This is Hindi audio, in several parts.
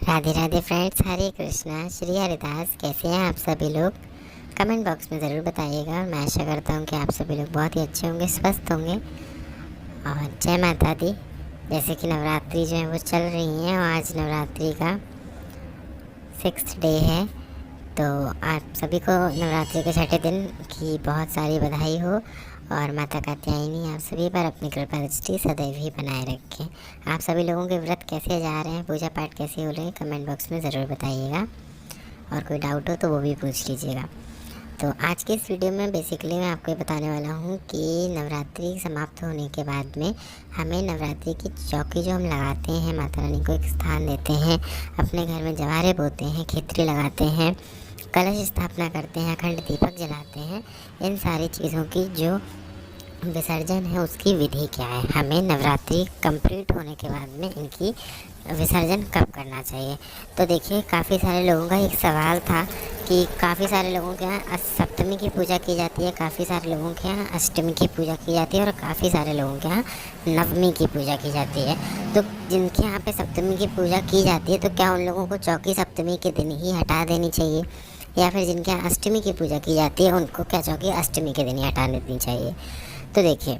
राधे राधे फ्रेंड्स, हरे कृष्णा, श्री हरिदास। कैसे हैं आप सभी लोग? कमेंट बॉक्स में ज़रूर बताइएगा। मैं आशा करता हूँ कि आप सभी लोग बहुत ही अच्छे होंगे, स्वस्थ होंगे। और जय माता दी। जैसे कि नवरात्रि जो है वो चल रही हैं और आज नवरात्रि का 6th डे है, तो आप सभी को नवरात्रि के छठे दिन की बहुत सारी बधाई हो। और माता कात्यायनी आप सभी पर अपनी कृपा दृष्टि सदैव ही बनाए रखें। आप सभी लोगों के व्रत कैसे जा रहे हैं, पूजा पाठ कैसे हो रहे हैं, कमेंट बॉक्स में ज़रूर बताइएगा। और कोई डाउट हो तो वो भी पूछ लीजिएगा। तो आज के इस वीडियो में बेसिकली मैं आपको ये बताने वाला हूँ कि नवरात्रि समाप्त होने के बाद में हमें नवरात्रि की चौकी जो हम लगाते हैं, माता रानी को एक स्थान देते हैं, अपने घर में जवारे बोते हैं, खिचड़ी लगाते हैं, कलश स्थापना करते हैं, अखंड दीपक जलाते हैं, इन सारी चीज़ों की जो विसर्जन है उसकी विधि क्या है, हमें नवरात्रि कंप्लीट होने के बाद में इनकी विसर्जन कब करना चाहिए। तो देखिए, काफ़ी सारे लोगों का एक सवाल था कि काफ़ी सारे लोगों के यहाँ सप्तमी की पूजा की जाती है, काफ़ी सारे लोगों के यहाँ अष्टमी की पूजा की जाती है और काफ़ी सारे लोगों के यहाँ नवमी की पूजा की जाती है। तो जिनके यहाँ पे सप्तमी की पूजा की जाती है, तो क्या उन लोगों को चौकी सप्तमी के दिन ही हटा देनी चाहिए, या फिर जिनके यहाँ अष्टमी की पूजा की जाती है उनको क्या चौकी अष्टमी के दिन ही हटा देनी चाहिए। तो देखिए,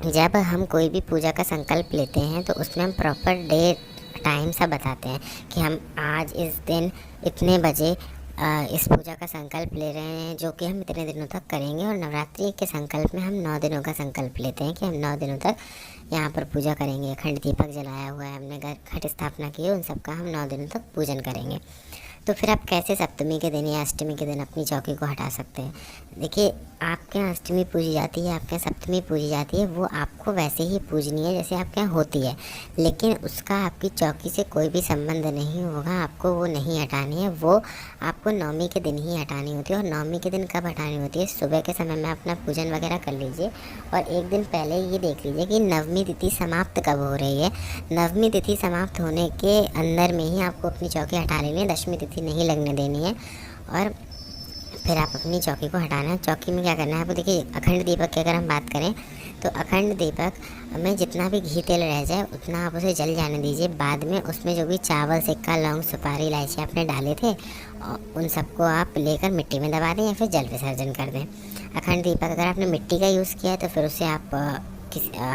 जब हम कोई भी पूजा का संकल्प लेते हैं तो उसमें हम प्रॉपर डेट टाइम सब बताते हैं कि हम आज इस दिन इतने बजे इस पूजा का संकल्प ले रहे हैं, जो कि हम इतने दिनों तक करेंगे। और नवरात्रि के संकल्प में हम 9 दिनों का संकल्प लेते हैं कि हम 9 दिनों तक यहाँ पर पूजा करेंगे। अखंड दीपक जलाया हुआ है, हमने घट स्थापना की है, उन सबका हम 9 दिनों तक पूजन करेंगे। तो फिर आप कैसे सप्तमी के दिन या अष्टमी के दिन अपनी चौकी को हटा सकते हैं? देखिए, आपके यहाँ अष्टमी पूजी जाती है, आपके यहाँ सप्तमी पूजी जाती है, वो आपको वैसे ही पूजनी है जैसे आपके यहाँ होती है, लेकिन उसका आपकी चौकी से कोई भी संबंध नहीं होगा। आपको वो नहीं हटानी है, वो आपको नवमी के दिन ही हटानी होती है। और नवमी के दिन कब हटानी होती है? सुबह के समय में अपना पूजन वगैरह कर लीजिए और एक दिन पहले ये देख लीजिए कि नवमी तिथि समाप्त कब हो रही है। नवमी तिथि समाप्त होने के अंदर में ही आपको अपनी चौकी हटा लेनी है, दशमी तिथि नहीं लगने देनी है। और फिर आप अपनी चौकी को हटाना है। चौकी में क्या करना है आपको? देखिए, अखंड दीपक की अगर हम बात करें तो अखंड दीपक में जितना भी घी तेल रह जाए उतना आप उसे जल जाने दीजिए। बाद में उसमें जो भी चावल, सिक्का, लौंग, सुपारी, इलायची आपने डाले थे, उन सबको आप लेकर मिट्टी में दबा दें या फिर जल विसर्जन कर दें। अखंड दीपक अगर आपने मिट्टी का यूज़ किया है तो फिर उसे आप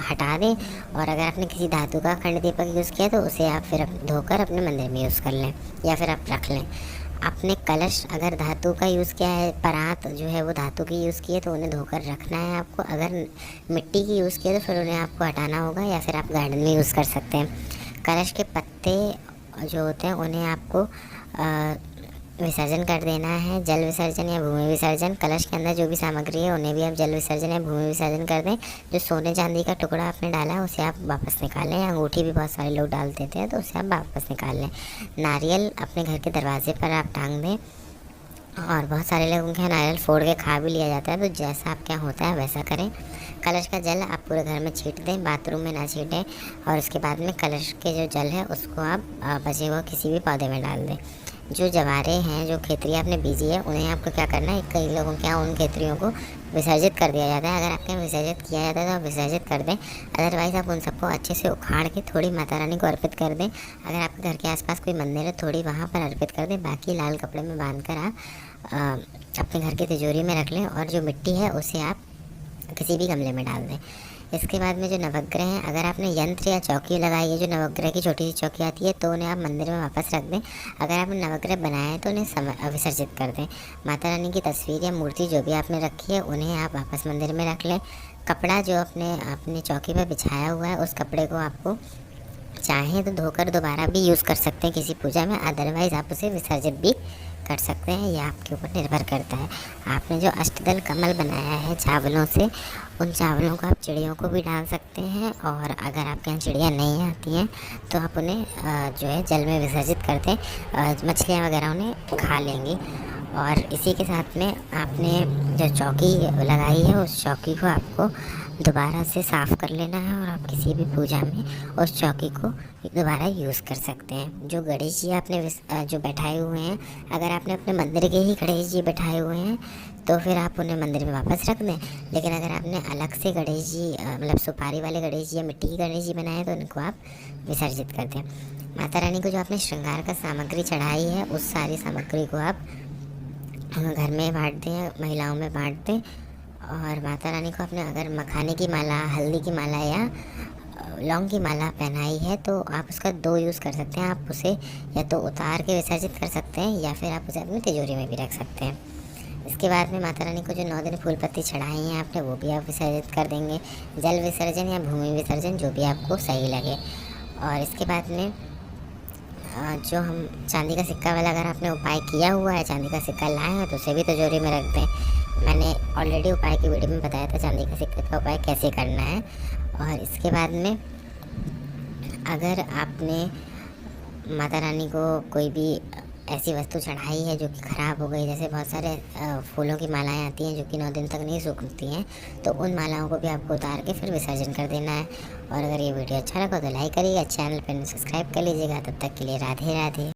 हटा दें, और अगर आपने किसी धातु का अखंड दीपक यूज़ किया तो उसे आप फिर धोकर अपने मंदिर में यूज़ कर लें या फिर आप रख लें। आपने कलश अगर धातु का यूज़ किया है, परात जो है वो धातु की यूज़ की है, तो उन्हें धोकर रखना है आपको। अगर मिट्टी की यूज़ किया तो फिर उन्हें आपको हटाना होगा, या फिर आप गार्डन में यूज़ कर सकते हैं। कलश के पत्ते जो होते हैं उन्हें आपको विसर्जन कर देना है, जल विसर्जन या भूमि विसर्जन। कलश के अंदर जो भी सामग्री है उन्हें भी आप जल विसर्जन या भूमि विसर्जन कर दें। जो सोने चांदी का टुकड़ा आपने डाला है उसे आप वापस निकाल लें। अंगूठी भी बहुत सारे लोग डाल देते हैं, तो उसे आप वापस निकाल लें। नारियल अपने घर के दरवाजे पर आप टांग दें, और बहुत सारे लोगों के यहाँ नारियल फोड़ के खा भी लिया जाता है, तो जैसा आपके यहाँ होता है वैसा करें। कलश का जल आप पूरे घर में छीट दें, बाथरूम में ना छीटें। और उसके बाद में कलश के जो जल है उसको आप बचे हुए किसी भी पौधे में डाल दें। जो जवारे हैं, जो खेतरी आपने बीजी है, उन्हें आपको क्या करना है, कई लोगों के यहाँ उन खेतरियों को विसर्जित कर दिया जाता है। अगर आपके यहाँ विसर्जित किया जाता है तो आप विसर्जित कर दें, अदरवाइज़ आप उन सबको अच्छे से उखाड़ के थोड़ी माता रानी को अर्पित कर दें। अगर आपके घर के आसपास कोई मंदिर है, थोड़ी वहाँ पर अर्पित कर दें। बाकी लाल कपड़े में बांध कर आप अपने घर की तिजोरी में रख लें, और जो मिट्टी है उसे आप किसी भी गमले में डाल दें। इसके बाद में जो नवग्रह हैं, अगर आपने यंत्र या चौकी लगाई है, जो नवग्रह की छोटी सी चौकी आती है, तो उन्हें आप मंदिर में वापस रख दें। अगर आपने नवग्रह बनाया है तो उन्हें विसर्जित कर दें। माता रानी की तस्वीर या मूर्ति जो भी आपने रखी है उन्हें आप वापस मंदिर में रख लें। कपड़ा जो अपने चौकी पर बिछाया हुआ है, उस कपड़े को आपको चाहें तो धोकर दोबारा भी यूज़ कर सकते हैं किसी पूजा में, अदरवाइज़ आप उसे विसर्जित भी कर सकते हैं। यह आपके ऊपर निर्भर करता है। आपने जो अष्टदल कमल बनाया है चावलों से, उन चावलों को आप चिड़ियों को भी डाल सकते हैं, और अगर आपके यहाँ चिड़िया नहीं आती हैं तो आप उन्हें जो है जल में विसर्जित कर दें। मछलियाँ वगैरह उन्हें खा लेंगी। और इसी के साथ में आपने जो चौकी लगाई है उस चौकी को आपको दोबारा से साफ़ कर लेना है, और आप किसी भी पूजा में उस चौकी को दोबारा यूज़ कर सकते हैं। जो गणेश जी आपने जो बैठाए हुए हैं, अगर आपने अपने मंदिर के ही गणेश जी बैठाए हुए हैं तो फिर आप उन्हें मंदिर में वापस रख दें। लेकिन अगर आपने अलग से गणेश जी मतलब सुपारी वाले गणेश जी या मिट्टी के गणेश जी बनाए तो उनको आप विसर्जित कर दें। माता रानी को जो आपने श्रृंगार का सामग्री चढ़ाई है, उस सारी सामग्री को आप घर में बांट दें, महिलाओं में बांट दें। और माता रानी को आपने अगर मखाने की माला, हल्दी की माला या लौंग की माला पहनाई है तो आप उसका 2 यूज़ कर सकते हैं। आप उसे या तो उतार के विसर्जित कर सकते हैं या फिर आप उसे अपनी तिजोरी में भी रख सकते हैं। इसके बाद में माता रानी को जो 9 दिन फूल पत्ती चढ़ाई हैं आपने, वो भी आप विसर्जित कर देंगे। जल विसर्जन या भूमि विसर्जन, जो भी आपको सही लगे। और इसके बाद में जो हम चांदी का सिक्का वाला अगर आपने उपाय किया हुआ है, चांदी का सिक्का लाए हैं, तो उसे भी तिजोरी में रख दें। मैंने ऑलरेडी उपाय की वीडियो में बताया था चांदी का सिक्के का उपाय कैसे करना है। और इसके बाद में अगर आपने माता रानी को कोई भी ऐसी वस्तु चढ़ाई है जो कि ख़राब हो गई, जैसे बहुत सारे फूलों की मालाएं आती हैं जो कि 9 दिन तक नहीं सूखती हैं, तो उन मालाओं को भी आपको उतार के फिर विसर्जन कर देना है। और अगर ये वीडियो अच्छा लगा तो लाइक करिएगा, चैनल पर सब्सक्राइब कर लीजिएगा। तब तक के लिए राधे राधे।